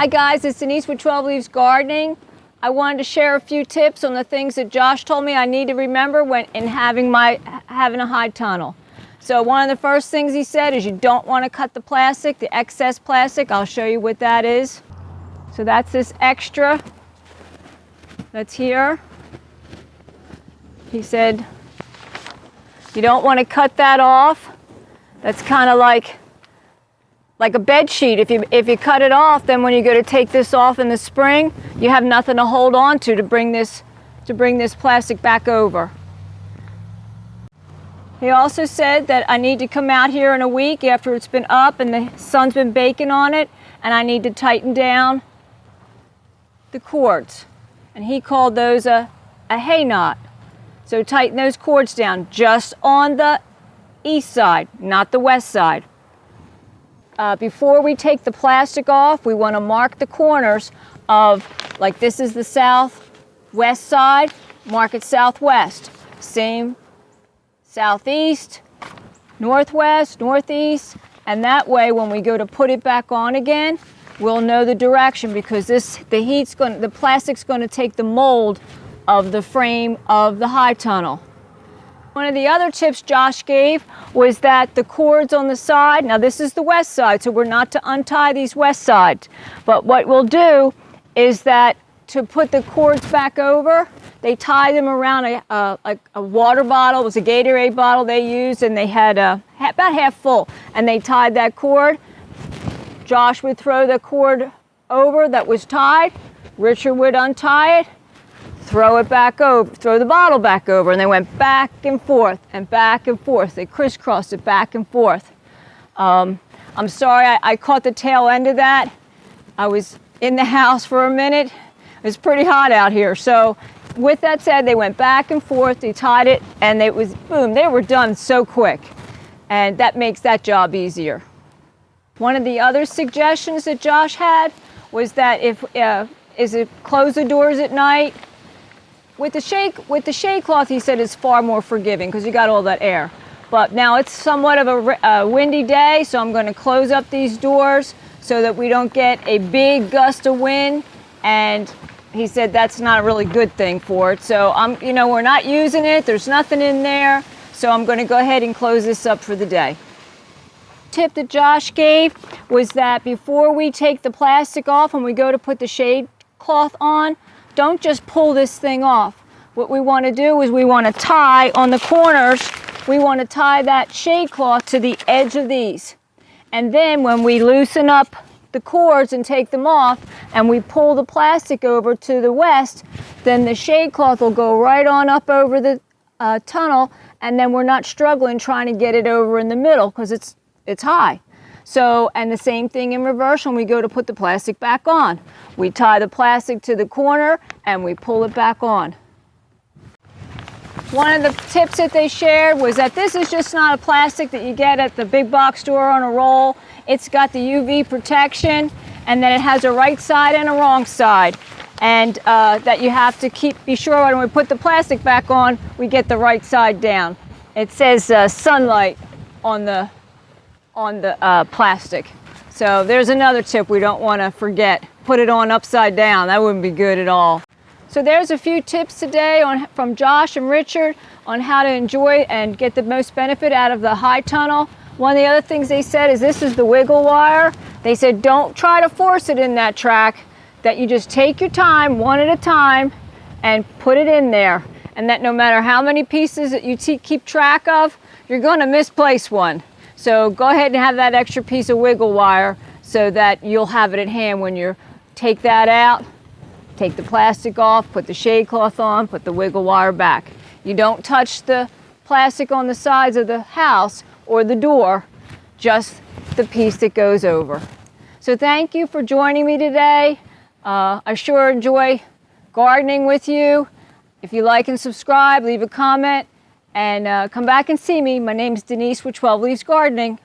Hi guys, it's Denise with 12 Leaves Gardening. I wanted to share a few tips on the things that Josh told me I need to remember when in having a high tunnel. So one of the first things he said is you don't want to cut the plastic, the excess plastic. I'll show you what that is. So that's this extra that's here. He said you don't want to cut that off. That's kind of like a bed sheet. If you cut it off, then when you go to take this off in the spring, you have nothing to hold on to bring this plastic back over. He also said that I need to come out here in a week after it's been up and the sun's been baking on it, and I need to tighten down the cords. And he called those a hay knot. So tighten those cords down just on the east side, not the west side. Before we take the plastic off, we want to mark the corners of, like this is the southwest side, mark it southwest. Same southeast, northwest, northeast, and that way when we go to put it back on again, we'll know the direction, because the plastic's going to take the mold of the frame of the high tunnel. One of the other tips Josh gave was that the cords on the side, now this is the west side, so we're not to untie these west sides, but what we'll do is that to put the cords back over, they tie them around a water bottle. It was a Gatorade bottle they used, and they had about half full, and they tied that cord. Josh would throw the cord over that was tied, Richard would untie it, throw it back over, throw the bottle back over, and they went back and forth and back and forth. They crisscrossed it back and forth. I'm sorry I caught the tail end of that. I was in the house for a minute. It was pretty hot out here. So with that said, they went back and forth, they tied it, and it was boom, they were done so quick. And that makes that job easier. One of the other suggestions that Josh had was that close the doors at night. With the shade cloth, he said it's far more forgiving because you got all that air. But now it's somewhat of a windy day, so I'm going to close up these doors so that we don't get a big gust of wind. And he said that's not a really good thing for it. So we're not using it. There's nothing in there. So I'm going to go ahead and close this up for the day. Tip that Josh gave was that before we take the plastic off and we go to put the shade cloth on, don't just pull this thing off. What we want to do is we want to tie on the corners, we want to tie that shade cloth to the edge of these. And then when we loosen up the cords and take them off and we pull the plastic over to the west, then the shade cloth will go right on up over the tunnel, and then we're not struggling trying to get it over in the middle because it's high. So, and the same thing in reverse when we go to put the plastic back on. We tie the plastic to the corner and we pull it back on. One of the tips that they shared was that this is just not a plastic that you get at the big box store on a roll. It's got the UV protection, and then it has a right side and a wrong side. And that you have to be sure when we put the plastic back on, we get the right side down. It says sunlight on the plastic. So there's another tip we don't want to forget. Put it on upside down. That wouldn't be good at all. So there's a few tips today from Josh and Richard on how to enjoy and get the most benefit out of the high tunnel. One of the other things they said is this is the wiggle wire. They said don't try to force it in that track, that you just take your time one at a time and put it in there. And that no matter how many pieces that you keep track of, you're going to misplace one. So go ahead and have that extra piece of wiggle wire so that you'll have it at hand when you take that out, take the plastic off, put the shade cloth on, put the wiggle wire back. You don't touch the plastic on the sides of the house or the door, just the piece that goes over. So thank you for joining me today. I sure enjoy gardening with you. If you like and subscribe, leave a comment. And come back and see me. My name's Denise with 12 Leaves Gardening.